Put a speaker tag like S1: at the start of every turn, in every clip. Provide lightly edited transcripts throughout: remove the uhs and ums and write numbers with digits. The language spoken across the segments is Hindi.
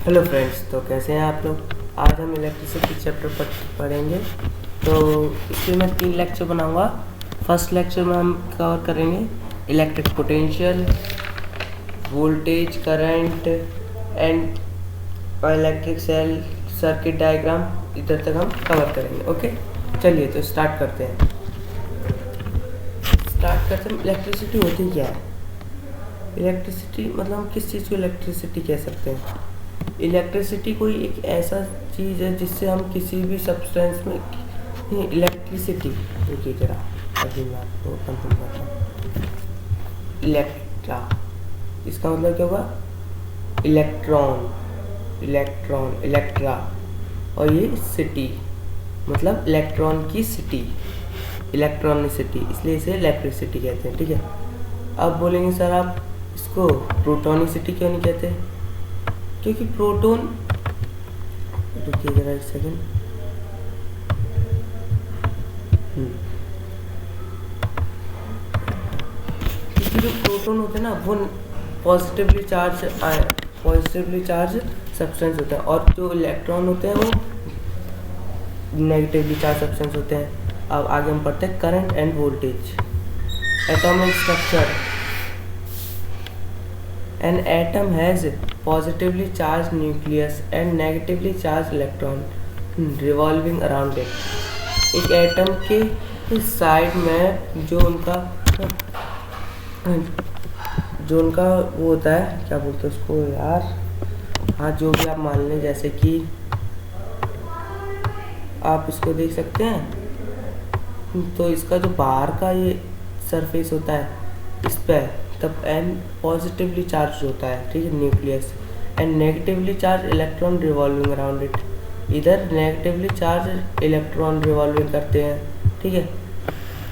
S1: हेलो फ्रेंड्स, तो कैसे हैं आप लोग। आज हम इलेक्ट्रिसिटी चैप्टर पढ़ेंगे। तो इसमें मैं 3 लेक्चर बनाऊंगा। फर्स्ट लेक्चर में हम कवर करेंगे electric potential, voltage, current and electric cell circuit diagram. इधर तक हम कवर करेंगे। ओके, चलिए तो स्टार्ट करते हैं। इलेक्ट्रिसिटी होती क्या है। इलेक्ट्रिसिटी मतलब हम किस चीज़ को इलेक्ट्रिसिटी कह सकते हैं। इलेक्ट्रिसिटी कोई एक ऐसा चीज़ है जिससे हम किसी भी सब्सटेंस में इलेक्ट्रिसिटी, देखिए जरा अभी मैं आपको कंफर्म करता हूँ। इलेक्ट्रा, इसका मतलब क्या होगा, इलेक्ट्रॉन, इलेक्ट्रा, और ये सिटी मतलब इलेक्ट्रॉन की सिटी, इलेक्ट्रॉनिसिटी, इसलिए इसे इलेक्ट्रिसिटी कहते हैं। ठीक है, अब बोलेंगे सर आप इसको प्रोटोनिसिटी क्यों नहीं कहते, क्योंकि प्रोटॉन, रुकिए जरा एक सेकेंड, क्योंकि जो प्रोटॉन होते हैं ना वो पॉजिटिवली चार्ज सब्सटेंस होता है, और जो इलेक्ट्रॉन होते हैं वो नेगेटिवली चार्ज सब्सटेंस होते हैं। अब आगे हम पढ़ते हैं current end voltage. Atomic structure, an atom has positively charged nucleus and negatively charged electron revolving around it। एक एटम के साइड में जो उनका वो होता है, क्या बोलते हैं उसको यार, हाँ जो भी आप मान लें, जैसे कि आप इसको देख सकते हैं, तो इसका जो बाहर का ये सरफेस होता है इस पर तब एन पॉजिटिवली चार्ज होता है, ठीक है, nucleus, and negatively charge electron revolving around it, इधर नेगेटिवली चार्ज इलेक्ट्रॉन रिवॉल्विंग करते हैं। ठीक है,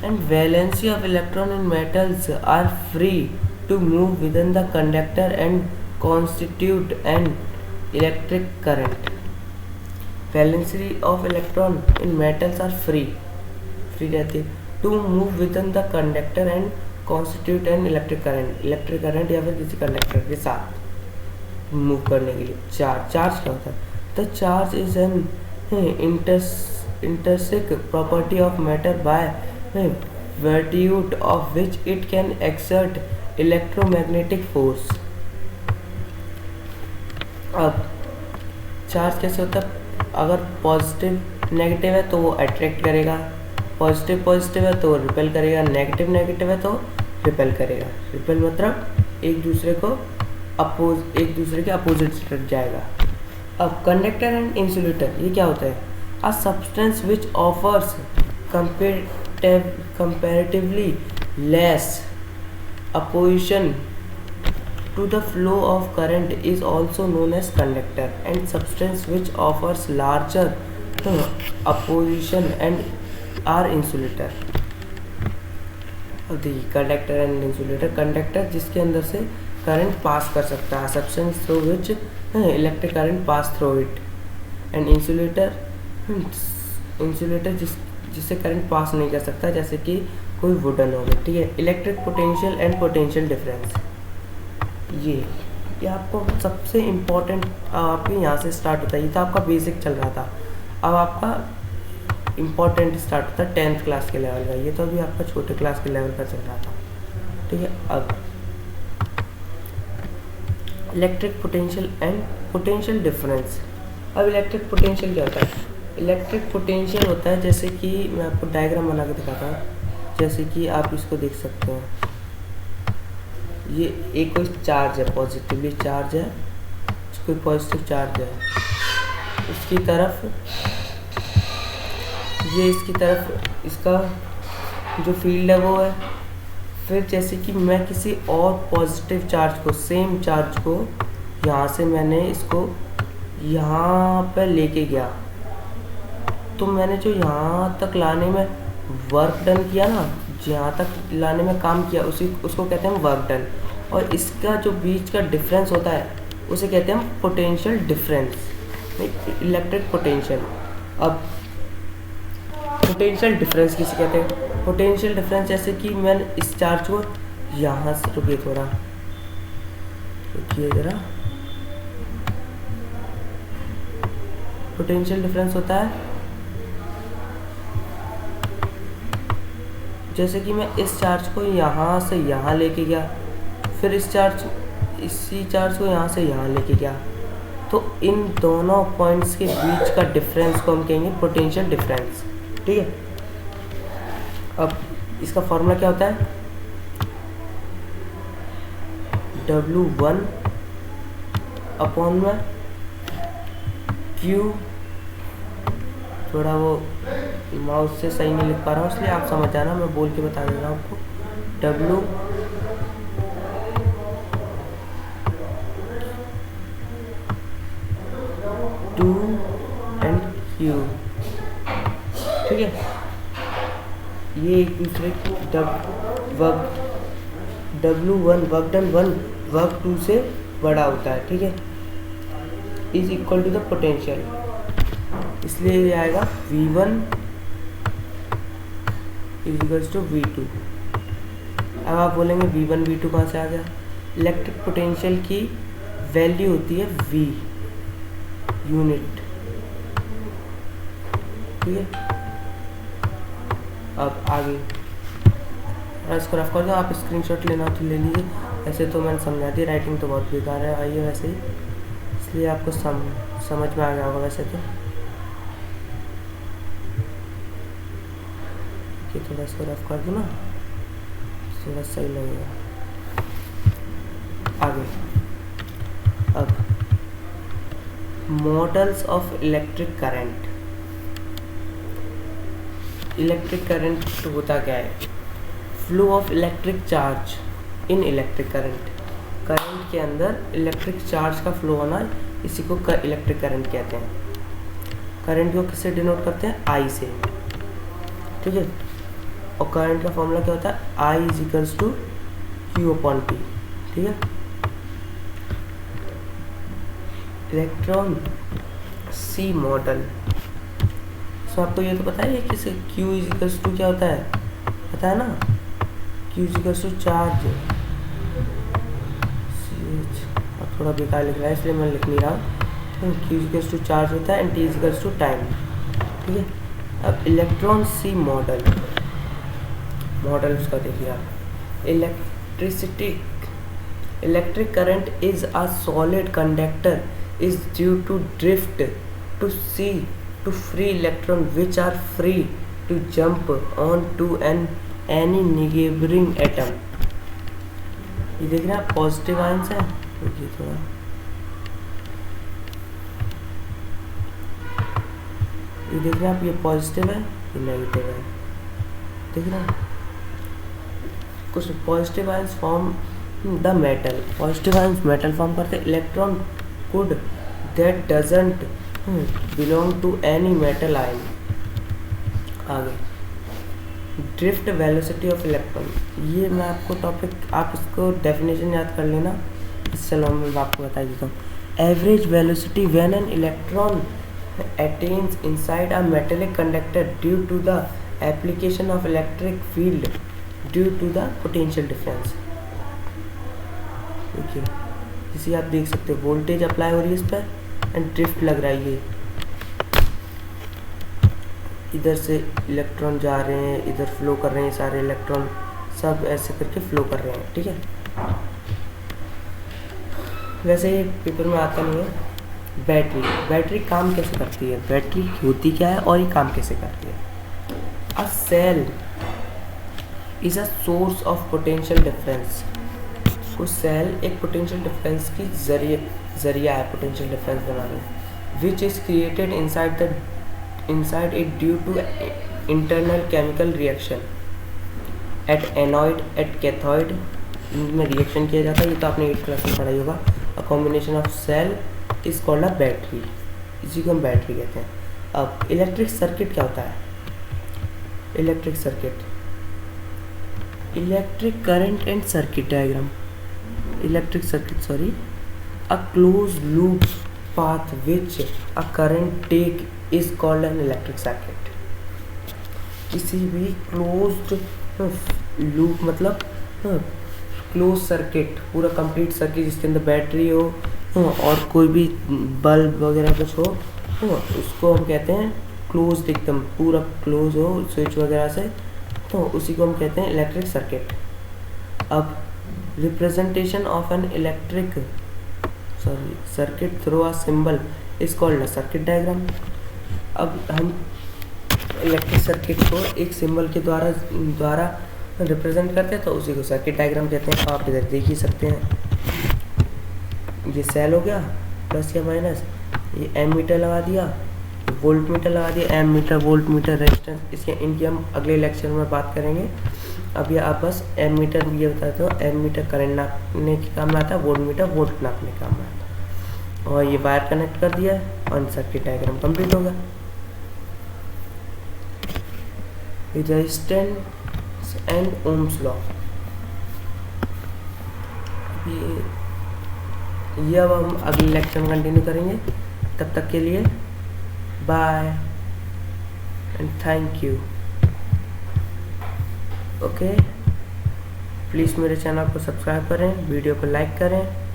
S1: and valency of electron in metals are free to move within the conductor and constitute an electric current. Valency of electron in metals are free रहती है to move within the conductor and constitute an electric current या फिर किसी कंडक्टर के साथ मूव करने के लिए। चार्ज क्या होता है, the charge is an intrinsic property of matter by virtue of which it can exert electromagnetic force. अब चार्ज कैसे होता है, अगर पॉजिटिव नेगेटिव है तो वो अट्रैक्ट करेगा, पॉजिटिव है तो रिपेल करेगा, नेगेटिव है तो रिपेल करेगा। रिपेल मतलब एक दूसरे के अपोजिट जाएगा। अब कंडक्टर एंड इंसुलेटर, ये क्या होता है, a substance which offers comparatively less opposition to the flow of current is also known as conductor, and substance which offers larger opposition and are insulator। अब देखिए कंडक्टर एंड इंसुलेटर, कंडक्टर जिसके अंदर से करंट पास कर सकता है, substance through which electric current pass through it, and insulator जिससे करंट पास नहीं कर सकता, जैसे कि कोई वुडन हो गया। ठीक है, electric potential and potential difference, ये आपको सबसे इम्पोर्टेंट आपके यहाँ से स्टार्ट होता है। ये तो आपका बेसिक चल रहा था, अब आपका इम्पोर्टेंट स्टार्ट होता है 10th क्लास के लेवल का। ये तो अभी आपका छोटे क्लास के लेवल का चल रहा था। ठीक है, अब electric potential and potential difference. अब इलेक्ट्रिक पोटेंशियल क्या होता है, इलेक्ट्रिक पोटेंशियल होता है, जैसे कि मैं आपको डायग्राम बना के दिखाता हूँ, जैसे कि आप इसको देख सकते हैं, ये एक कोई चार्ज है, पॉजिटिवली चार्ज है, कोई पॉजिटिव चार्ज है, इसकी तरफ इसका जो फील्ड है वो है। फिर जैसे कि मैं किसी और पॉजिटिव चार्ज को, सेम चार्ज को यहाँ से मैंने इसको यहाँ पर लेके गया, तो मैंने जो यहाँ तक लाने में वर्क डन किया ना, जहाँ तक लाने में काम किया उसको कहते हैं वर्क डन, और इसका जो बीच का डिफरेंस होता है उसे कहते हैं पोटेंशियल डिफरेंस, इलेक्ट्रिक पोटेंशियल। अब पोटेंशियल डिफरेंस किसे कहते हैं, पोटेंशियल डिफरेंस जैसे कि मैंने इस चार्ज को यहाँ से, रुकिए थोड़ा, रुकिए ज़रा, पोटेंशियल डिफरेंस होता है जैसे कि मैं इस चार्ज को यहाँ से यहाँ लेके गया, फिर इसी चार्ज को यहाँ से यहाँ लेके गया, तो इन दोनों पॉइंट्स के बीच का डिफरेंस को हम कहेंगे पोटेंशियल डिफरेंस। ठीक है, अब इसका फॉर्मूला क्या होता है, W1 अपॉन में Q, थोड़ा वो माउस से सही नहीं लिख पा रहा हूँ इसलिए आप समझ जाना, मैं बोल के बता दे रहा हूँ आपको। W टू एंड Q, ठीक है, ये एक दूसरे की W1 वर्क डन 1 वर्क 2 से बड़ा होता है। ठीक है, is equal to the potential, इसलिए ये आएगा V1 is equals to V2। अब आप बोलेंगे V1 V2 कहाँ से आ गया, इलेक्ट्रिक पोटेंशियल की वैल्यू होती है V यूनिट। ठीक है, अब आगे इसको रफ कर दो, आप स्क्रीनशॉट लेना तो ले लीजिए, ऐसे तो मैंने समझा दी, राइटिंग तो बहुत बेकार है आई है वैसे ही, इसलिए आपको समझ में आ गया होगा वैसे तो। कि थोड़ा इसको रफ कर दो ना, थोड़ा सही लगेगा। आगे अब models of electric current. Electric current होता क्या है, flow of electric charge in electric current, current के अंदर इलेक्ट्रिक चार्ज का फ्लो होना, इसी को इलेक्ट्रिक करंट कहते हैं। करंट को किससे डिनोट करते हैं, I से। ठीक है, और करंट का फॉर्मूला क्या होता है, I is equals to Q upon T। ठीक है, इलेक्ट्रॉन C मॉडल, सो आपको ये तो पता है कि Q इज इक्वल्स टू क्या होता है, पता है ना, Q is equals to charge, अब थोड़ा बेकार लिख रहा है इसलिए मैं लिख नहीं रहा, Q is equals to charge होता है and T is equals to time. ठीक है, अब इलेक्ट्रॉन C मॉडल, मॉडल उसका देखिए आप, electric current is a solid conductor is due to drift to C to free electron which are free to jump on to any neighboring atom। ये देख रहे हैं पॉजिटिव आयंस है, देखिए थोड़ा ये देख रहे हैं आप, ये पॉजिटिव है ये नेगेटिव है, देख रहे हैं, कुछ positive ions form the metal, positive ions metal form करते, electron could that doesn't belong to any metal ion। आगे ड्रिफ्ट वेलोसिटी ऑफ इलेक्ट्रॉन, ये मैं आपको टॉपिक, आप इसको डेफिनेशन याद कर लेना, चलो मैं आपको बता देता हूँ। Average velocity when an electron attains inside a metallic conductor due to the application of electric field due to the potential difference। देखिए इसी आप देख सकते हो, वोल्टेज अप्लाई हो रही है इस पर एंड ड्रिफ्ट लग रहा है, ये इधर से इलेक्ट्रॉन जा रहे हैं, इधर फ्लो कर रहे हैं, सारे इलेक्ट्रॉन सब ऐसे करके फ्लो कर रहे हैं। ठीक है, वैसे ये पेपर में आता नहीं है। बैटरी काम कैसे करती है, बैटरी होती क्या है और ये काम कैसे करती है। A cell is a source of potential difference, उस सेल एक पोटेंशियल डिफरेंस की जरिया है पोटेंशियल डिफरेंस बनाने, which is created inside it due to internal chemical reaction at anode at cathode, इनमें रिएक्शन किया जाता है, ये तो आपने 8th क्लास में पढ़ा होगा। A combination of cell is called a battery, इसी को हम बैटरी कहते हैं। अब इलेक्ट्रिक सर्किट क्या होता है, electric circuit, electric current and circuit diagram, electric circuit sorry, a closed loop path which a current take is called an electric circuit। किसी भी closed loop मतलब closed circuit, पूरा complete circuit जिसके अंदर बैटरी हो और कोई भी बल्ब वगैरह कुछ हो, तो उसको हम कहते हैं क्लोज, एकदम पूरा क्लोज हो स्विच वगैरह से, तो उसी को हम कहते हैं इलेक्ट्रिक सर्किट। अब representation of an circuit through a symbol is called a circuit diagram. अब हम इलेक्ट्रिक सर्किट को एक सिंबल के द्वारा रिप्रेजेंट करते हैं, तो उसी को सर्किट डायग्राम कहते हैं। आप इधर देख ही सकते हैं, ये सेल हो गया प्लस या माइनस, ये एम मीटर लगा दिया, वोल्ट मीटर लगा दिया, ammeter volt meter resistance, इसके इनकी हम अगले लेक्चर में बात करेंगे। अब ये आप बस एम मीटर ये बताते हो, एम मीटर करंट नापने के काम में आता है, वोल्ट मीटर वोल्ट नापने के काम में आता है। और ये वायर कनेक्ट कर दिया है और सर्किट डायग्राम कंप्लीट होगा। रेजिस्टेंस एंड ओम्स लॉ, ये अब हम अगले लेक्चर में कंटिन्यू करेंगे। तब तक के लिए bye and thank you. Okay, please मेरे चैनल को सब्सक्राइब करें, वीडियो को लाइक करें।